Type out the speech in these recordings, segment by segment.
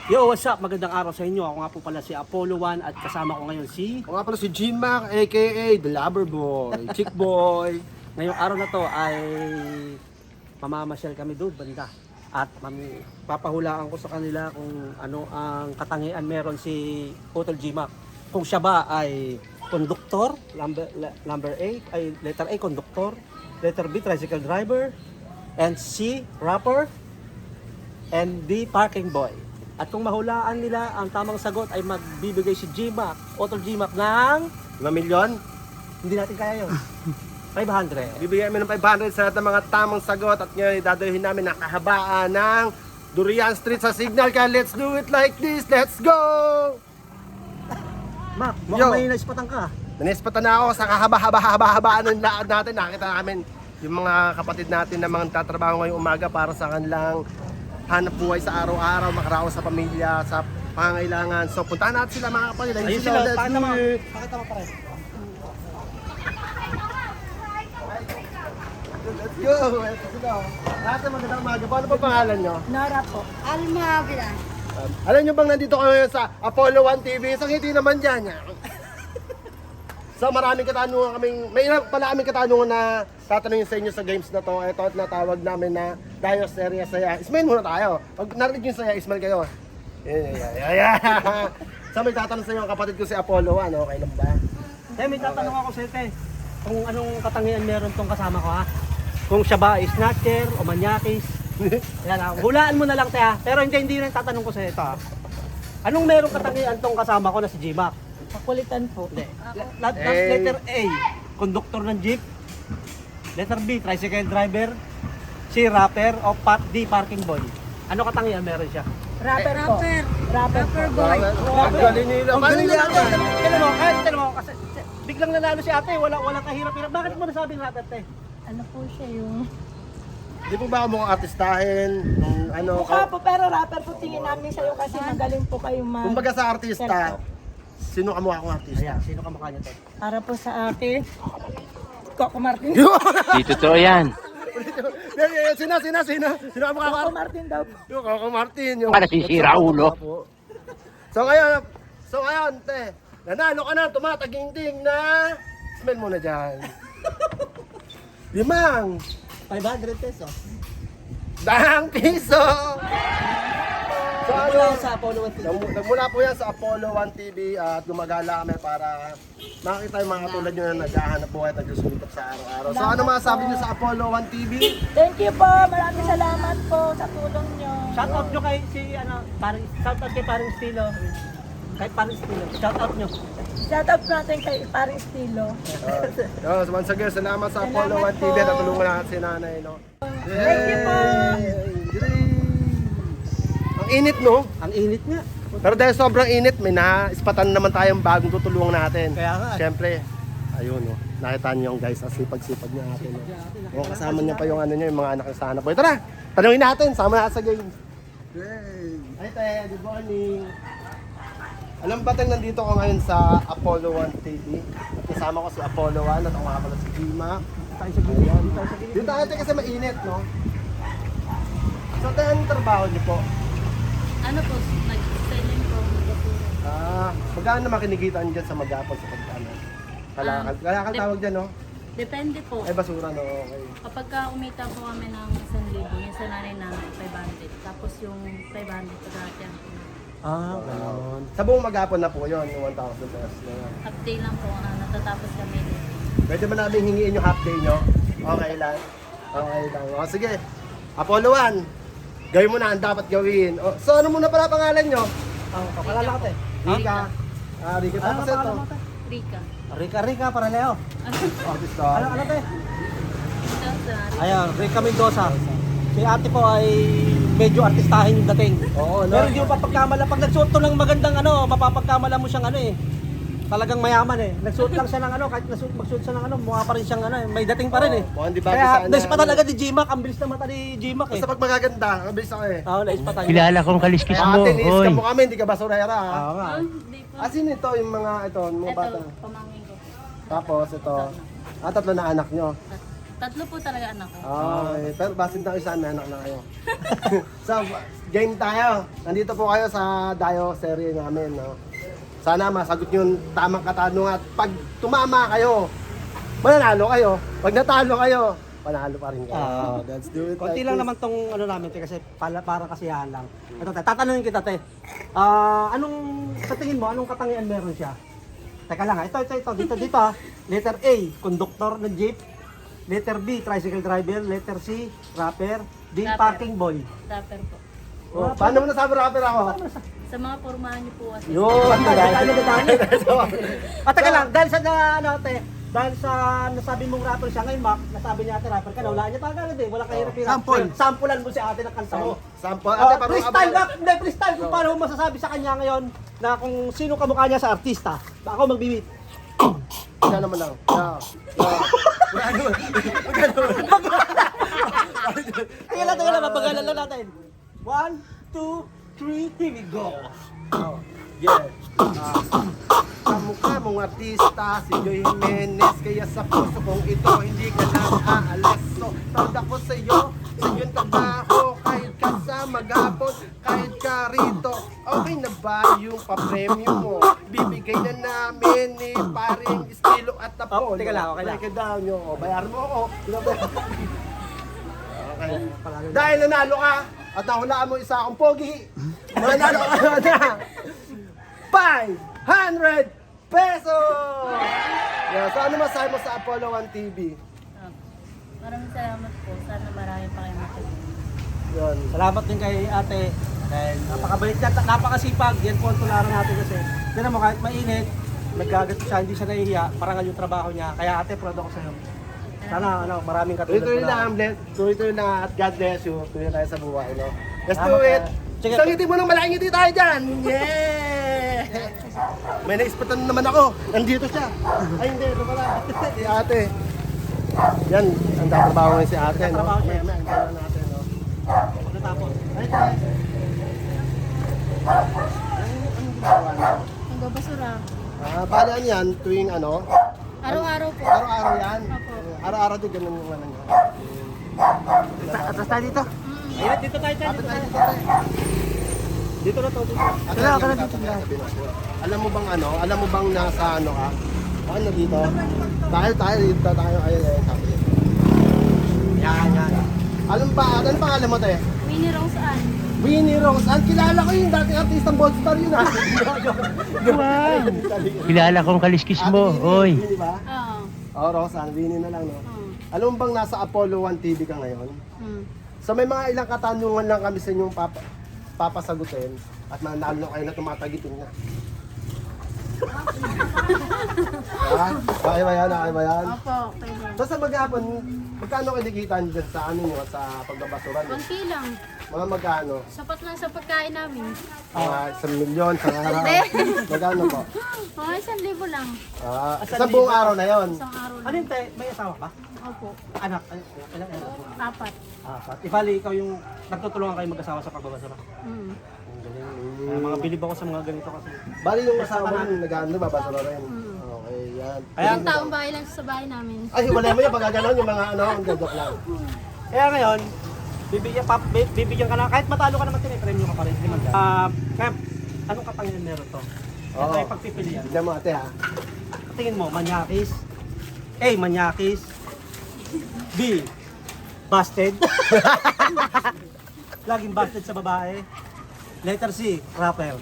Yo, what's up? Magandang araw sa inyo. Ako nga po pala si Apollo 1 at kasama ko ngayon si... Ako nga pala si G-Mac, aka The Lover Boy, Chick Boy. Ngayong araw na to ay mamamasyal kami doon, banda. At papahulaan ko sa kanila kung ano ang katangian meron si Hotel G-Mac. Kung siya ba ay konduktor, number A, ay letter A, konduktor, letter B, tricycle driver, and C, rapper, and D, parking boy. At kung mahulaan nila, ang tamang sagot ay magbibigay si G-Mac, Hotel G-Mac ng... 5 milyon? Hindi natin kaya yun. 500. Bibigyan kami ng 500 sa lahat ng mga tamang sagot at ngayon dadalhin namin ang kahabaan ng Durian Street sa Signal. Kaya let's do it like this, let's go! Mac, Yo. mukhang may naispatan ka. Nanispatan na ako sa kahaba-haba-habaan ng laad natin. Nakita namin yung mga kapatid natin na mga tatrabaho ngayong umaga para sa kanilang hanap buhay sa araw-araw, makaraos sa pamilya, sa pangangailangan. So puntahan natin sila mga kapatid. Ayun sila, pakita mo. Pakita mo pare. Let's go! Let's go! Lahat ng magandang umaga. Paano pa pangalan nyo? Nora po. Almagla. Alam nyo bang nandito kayo sa Apollo 1 TV? Isang ngiti naman dyan. So maraming katanungan kaming, may pala kaming katanungan na tatanungin sa inyo sa games na to. Ito at natawag namin na Dios Area Saya. Ismail muna tayo. Pag narinig yung saya, Ismail kayo. Yeah. So may tatanong sa inyo ang kapatid ko si Apollo 1. Okay lang ba? May tatanong ako sa ite. Kung anong katangian meron tong kasama ko ha. Kung siya ba ay snatcher o manyakis. Yan ha. Hulaan mo na lang te ha. Pero hindi rin tatanong ko sa ito ha. Anong merong katangian tong kasama ko na si G-Mac? Pakulitan po. Hindi. Letter A, konduktor ng jeep. Letter B, tricycle driver. C, rapper. O D, parking boy. Ano katangian meron siya? Rapper po. Rapper boy. Galing nila. Ang galing niya. Tignan mo, kasi biglang nanalo si ate, wala kahirap-hirap. Bakit mo nasabing rapper te? Ano po siya yung... Di po ba mukhang artistahin? Ano, Mukha po pero rapper po tingin namin sa'yo kasi magaling po kayo kumbaga sa artista, sino ka mukha kong artista? Ayan, sino ka mukha niya te? Para po sa akin. Coco Martin. Di totoo yan. Sino ka mukha Coco kong Martin daw po. Yung Coco Martin. Yung... Para sisira ulo. So ngayon, te, nanalo ka na, tumataging-ting na... Smell mo na dyan. 500 pesos. 10 piso! So Wala sa Apollo 1 TV. Nagmula po yan sa Apollo 1 TV at gumagala kami para makita yung mga katulad nyo na naghahanap buhay at nagsusulitap sa araw-araw. So ano masasabi nyo sa Apollo 1 TV? Thank you po. Maraming salamat po sa tulong nyo. Shoutout nyo kay si shoutout kay parang Stilo. Kay parang Stilo. Shoutout nyo. Shoutout natin kay Paring Estilo. So once again, salamat sa Apollo 1 TV at tulungan natin si nanay. No? Thank you po. Ang init, no? Ang init nga. Pero dahil sobrang init, may naispatan naman tayong bagong tutulungan natin. Kaya nga. Siyempre, ayun, no? Nakita niyo yung guys, ang sipag-sipag niya natin. No? O, kasama niya pa yung ano niya, yung mga anak niya sa hanap buhay. Tara, tanungin natin, sama na sa game. Hey! Te, good morning. Alam ba tayong nandito ko ngayon sa Apollo 1 TV? Kasama ko si Apollo 1 at ako nga pala si Gima. Tayo sa gilid. Dito tayo kasi mainit, no? So, tayo anong trabaho niyo po? Ano po, nag-selling po, mag-apuro. Magkano naman kinikitaan dyan sa Magapon sa pagkano? Kalakal. Kalakal tawag dyan, no? Depende po. Ay, basura, no? Okay. Kapag ka umita po kami ng 1,000, yung sananay na 500. Tapos yung 500 pagkatiyan po. Ganon. Sa buong Magapon na po yun, yung 1,000 pesos na yun. Half day lang po, natatapos kami. Pwede ba namin hingiin yung half day nyo? Okay lang. Okay lang. O, sige. Apollo 1, gawin mo na ang dapat gawin. O, so, ano muna pala pangalan nyo? Kapalala ka te. Rika. Rika. Ano Tapos ito. pangalan mo te? Rika. Rika, para Leo. Artista. Ano te? Ito sa Ayan, Rika Mendoza. Si ate po ay medyo artistahin yung dating. Oo, no? Pero hindi mo papagkamala. Pag nagsuot to ng magandang mapapagkamala mo siyang talagang mayaman eh. Nagsuot lang siya ng kahit magsuot siya ng mukha pa rin siyang may dating pa rin eh. Mukhang di bagay Kaya sana, naispatan ano. agad ni G-Mac, ang bilis ng mata ni G-Mac eh. Basta pag magaganda, mabilis ako eh. Oo, naispatan niya. Kilala kong kaliskis mo. Ate, niis Hoy. ka mo kami, hindi ka basurera ha. Oo nga. hindi po. Sino ito, yung mga ito, mga bata? Ito, pamangkin ko po. Tapos ito, tatlo na anak nyo. Tatlo po talaga anak ko. Okay, pero basin na kayo sa amin, anak na kayo. So, game tayo. Nandito po kayo sa Dayo serie namin, no? Sana masagot yung tamang katanungan at pag tumama kayo, mananalo kayo. Pag natalo kayo, panalo pa rin kayo. Let's do it. Konti like lang this. naman tong ano namin te, kasi parang kasiyahan lang. Ito te, tatanungin kita te. Anong sa tingin mo anong katangian meron siya? Teka lang ito dito ah. Letter A, conductor ng jeep. Letter B, tricycle driver. Letter C, rapper. D, Rapper. parking boy. Rapper po. Oh, paano mo nasabi rapper ako? Sa mga pormahan niyo po kasi. Yun, dahil teka lang, dahil sa ano te, dahil sa nasabi mong rapper siya ngayon, Mac, nasabi niya ate rapper ka na, wala niya tagalan eh, wala kahirap-hirap. Sample. Sampulan mo si ate ng kanta mo. Sample. Ate, parang Freestyle ba? Hindi, freestyle. Kung paano mo masasabi sa kanya ngayon na kung sino kamukha niya sa artista. Ako magbibit. Kaya naman lang. Tingnan lang, mapagalan lang natin. 1, 2, 3, here we go. Yeah. Kamukha mong artista, si Joy Jimenez. Kaya sa puso kong ito, hindi ka lang aalis. So, proud ako sa iyo, sa iyong trabaho. Kahit ka sa maghapon, kahit ka rito. Okay na ba yung pa-premyo mo? Bibigay na namin ni paring Estilo at Apollo. Teka lang, okay lang. Break it down nyo. Bayaran mo ako. Okay. Dahil nanalo ka at nahulaan mo isa akong pogi, manalo ka na 500 pesos! Yeah, so ano masabi mo sa Apollo 1 TV? Maraming salamat po. Sana marami pa kayong matulungan. Yun. Salamat din kay ate. Dahil napakabait niya, napakasipag. Yan po ang tularan natin kasi. Tignan mo, kahit mainit, naggagat siya, hindi siya nahihiya. Parangal yung trabaho niya. Kaya ate, proud ako sa'yo. Sana maraming katulad Tuloy-tuloy mo lang, tuloy-tuloy lang at God bless you. Tuloy tayo sa buhay, no? Let's do Tama it! ka. Sige. Isang ngiti mo nang malaking ngiti tayo dyan! Yeah! May naispatan naman ako. Nandito siya. Ay, hindi. Ito pala. Si ate. Yan, ang tatrabaho ngayon si ate, no? Tatrabaho siya. May ang natin, no? Pagkatapos. Ay, tayo. Anong ginagawa niyo? Nagbabasura. Bali ano yan, tuwing ano? Araw-araw po. Araw-araw yan? Opo. Araw-araw din ganun yung ano niya. Atras tayo dito. Ayun, dito tayo. Kapit tayo dito, te. Dito na to. Dito. Ate, Kaya, yung kaya dito. tatanungin ko. Alam mo bang ano? Alam mo bang nasa ano ka? Ano dito? Tayo dito tayo. Ayun, sabi dito. Yan. Anong pangalan mo, te? Winnie Rose Ann. Winnie Rose. Ang kilala ko yung dating artistang Bold Star yun, ha? Wow! Kilala kong kaliskis mo, oy. Winnie ba? Oo. Oo, Rose, Winnie na lang, no? Oo. Alam mo bang nasa Apollo 1 TV ka ngayon? So may mga ilang katanungan lang kami sa inyong papasagutin at manalo na kayo na tumatagitin na. Okay ba yan? Okay ba yan? Opo, okay lang. So sa maghapon, magkano kinikitan dyan sa ano nyo, sa pagbabasuran? Konti lang. Mga magkano? Sapat lang sa pagkain namin. Mga 1,000,000 sa araw. Magkano po? Mga 1,000 lang. Sa buong araw na yon. Isang araw Ano lang. yun, te? May asawa ka? Opo. Anak? Ilang anak? 4. Apat. Ibali, ikaw yung nagtutulungan kayo mag-asawa sa pagbabasura. Mm. Ang galing. Kaya mga bilib ako sa mga ganito kasi. Bali yung kasama mo nag-ano, babasura rin. Okay, yan. Kaya, Ang taong bahay lang sa bahay namin. Ay, wala mo yung pagkaganon, yung mga ano, ang joke lang. kaya ngayon, bibigyan ka na, kahit matalo ka naman tinipremyo ka pa rin. Hindi man dyan. Kaya, anong katangian meron to? Ito Oo. ay pagpipilian. Tignan mo ate ha. Tingin mo, manyakis. A, manyakis. B, busted. Laging busted sa babae. Letter C, rapper.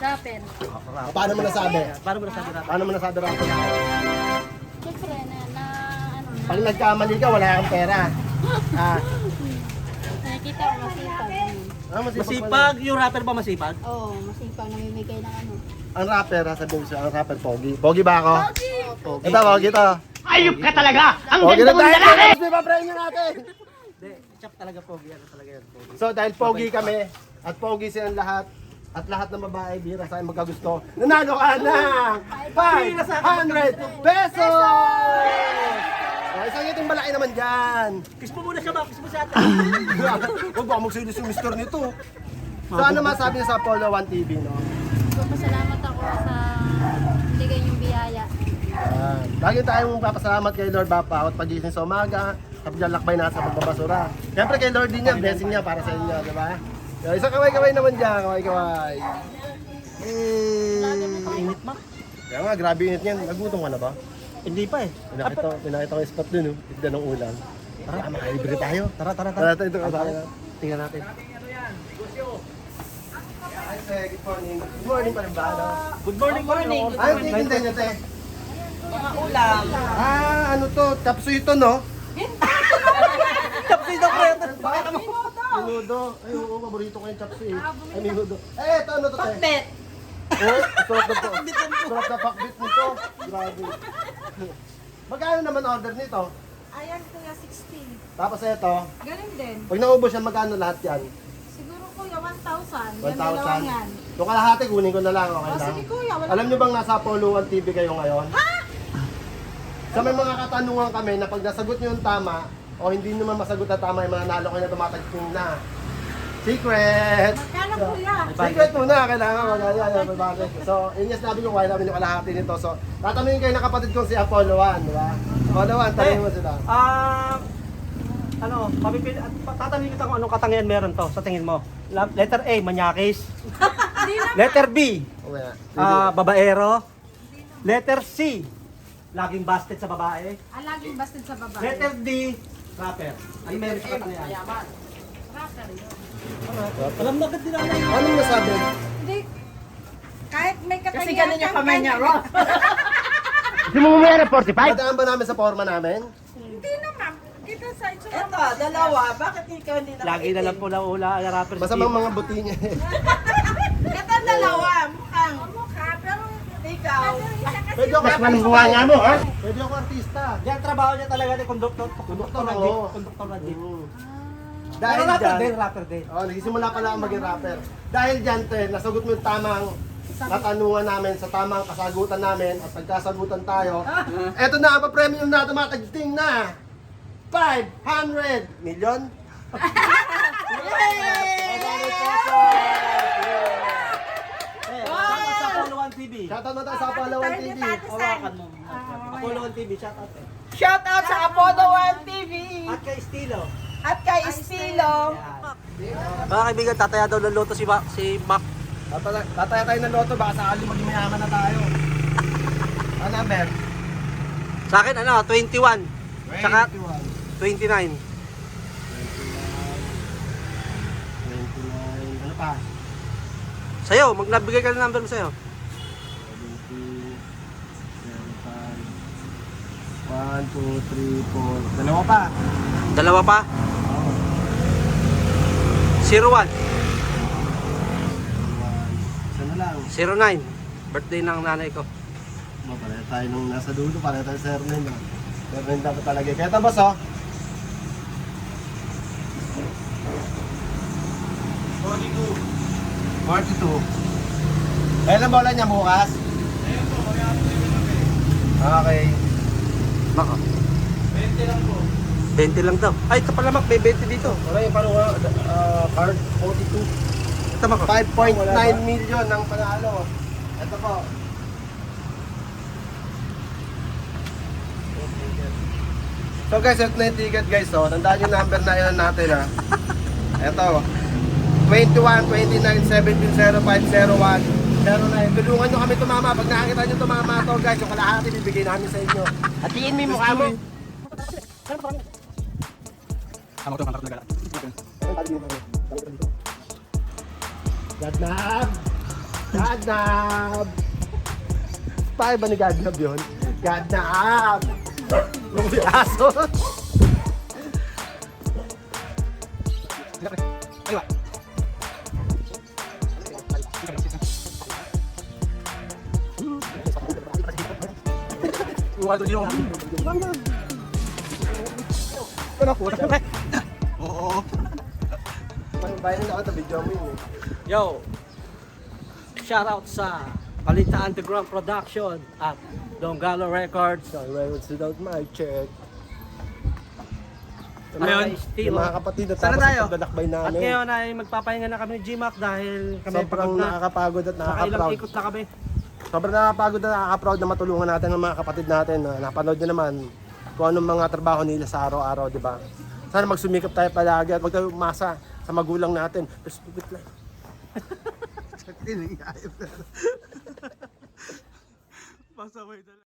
Rapper. Rapper. Paano mo nasabi? Paano mo nasabi rapper? Paano mo nasabi rin? Siyempre, na ano na. Pag nagkamali ka, wala kang pera. Nakikita ko masipag. Masipag, yung rapper ba masipag? Oo, masipag. Namimigay ng ano. Ang rapper, ha, sabihin mo siya, ang rapper, Pogi. Pogi ba ako? Pogi. Ito, Pogi to. Ayop ka talaga! Ang Pogi ganda na mong tayo, lalaki! Di ba, premium natin? Hindi, chap talaga pogi. Ano talaga yan, pogi. So, dahil Pogi kami, at Pogi silang lahat, at lahat ng babae, bira sa magkagusto, nanalo ka ng 500 pesos! Oh, isang iting malaki naman dyan. Kiss mo muna siya ba? Kiss mo si ate. Huwag baka magsilis yung mister nito. So, ano masabi niyo sa Apollo 1 TV, no? Pasalamat ako sa bigay yung biyaya. Yan. Lagi tayong papasalamat kay Lord Bapa at pagising sa umaga, sa paglalakbay na sa pagbabasura. Siyempre kay Lord din yan, blessing niya para sa inyo, di ba? Yung isang kaway-kaway naman dyan, kaway-kaway. Ang init ma. Kaya nga, grabe init niyan. Nagutom ka na ba? Hindi pa eh. Pinakita ko yung spot dun, tignan ng ulan. Tara, makalibre tayo. Tara. Tara, ito tayo. Tingnan natin. Ay, good morning. Good morning pa rin ba? Ano? Good morning. Ay, titinda niyo, te. Mga ulam. Ano to? Tapso ito, no? Tapos ito ko. Minudo. Ay, oo, paborito ko yung chapsi eh. Ay, minudo. Ito, ano to, te? Pakbet. Oh, sarap na to. Sarap na pakbit nito. Grabe. Magkano naman order nito? Ayan, kuya, 16. Tapos ito, Galing din. pag naubos yan, magkano lahat yan? Siguro, kuya, 1,000. 1,000. Yan, dalawang yan. Yung kalahati, kunin ko na lang, okay O, lang. sige, kuya. Wala Alam nyo bang nasa Apollo 1 TV kayo ngayon? Ha? Sa may mga katanungan kami na pag nasagot nyo yung tama, o hindi naman masagot na tama, yung mga nalo kayo na tumatagping na. Secret! Magkano, kuya? Secret muna, kailangan magkano. So, yun yung sinabi ko, kaya namin yung kalahati nito. So, tatanungin kayo ng kapatid kong si Apollo 1, di ba? Apollo 1, tanungin mo sila. Tatanungin kita kung anong katangian meron to sa tingin mo. Letter A, manyakis. Letter B, Okay. babaero. Letter C, laging basket sa babae. Laging busted sa babae. Letter D, rapper. Ano meron sa katangian? Rapper yun. Alam na agad nila. Anong nasabi? Hindi. Kahit may Kasi katangian ganun yung kang kamay niya, ganyan. Ross. Hindi mo mamaya ng 45? Madaan ba namin sa forma namin? Hindi naman. Kita sa itsura. Eto, dalawa. Bakit ikaw hindi nakaitim? Lagi na lang po ula ang rapper. Masamang mga buti niya eh. Ito, dalawa. Mukhang. Mukha, pero Ikaw. Pwede ako Mas malubuha nga mo, ha? Pwede ako artista. Yan trabaho niya talaga ni conductor na jeep. Oo. Conductor na jeep. Dahil Pero rapper dyan, din, rapper din. nagsisimula pala ako maging rapper. Dahil dyan, te, nasagot mo yung tamang natanungan namin sa tamang kasagutan namin at pagkasagutan tayo. Eto na, ang premium na tumatagting na 500 million. Shoutout sa Apollo 1 TV. Shoutout na tayo sa Palawan TV. Hawakan mo. Apollo 1 TV, shoutout eh. Shout out sa Apollo 1 TV. At kay Estilo. At kay Estilo. Mga kaibigan, tataya daw ng loto si Mac. Tataya tayo ng loto, baka sakali maging mayaman na tayo. Ano, Ben? Sa akin, 21. Tsaka 29. 29. Ano pa? Sa'yo, magnabigay ka ng number mo sa'yo. 1, 2, 3, 4. Dalawa pa. Dalawa pa. 01. Isa na lang. 09. Birthday ng nanay ko. Pareho tayo nung nasa dulo, pareho tayo sa Erlen. Erlen dapat talaga. Kaya tapos oh. 42. Kailan bola niya bukas? Okay. Baka. 20 lang po. 20 lang daw. Ay, ito pala Mac, may 20 dito. Okay, parang card 42. Ito Mac. 5.9 million ang panalo. Ito po. So guys, ito na yung ticket guys. So, tandaan yung number na yun natin ha. Ito. 21, 29, 17, 05, 01, 09. Tulungan nyo kami tumama. Pag nakakita nyo tumama to guys, yung kalahati bibigay namin sa inyo. Hatiin mo yung mukha mo. Gadnab! Gadnab! Paano ba ni Gadnab yun? Gadnab! Yung si aso! Oo. Bayan na ako sa video mo yun eh. Yo! Shoutout sa Balita Underground Production at Donggalo Records. Sorry, without my check. Ayun, Yung mga kapatid na Sana tapos tayo. ang paglalakbay At namin. ngayon ay magpapahinga na kami ni GMAC dahil kami Sobrang pagod na. nakakapagod at Nakailang nakaka-proud. ikot na kami. sobrang nakakapagod na nakaka-proud na matulungan natin ang mga kapatid natin. Napanood nyo naman kung anong mga trabaho nila sa araw-araw, di ba? Sana magsumikap tayo palagi at huwag tayo umasa sa magulang natin. Just wait lang. Pasaway talaga.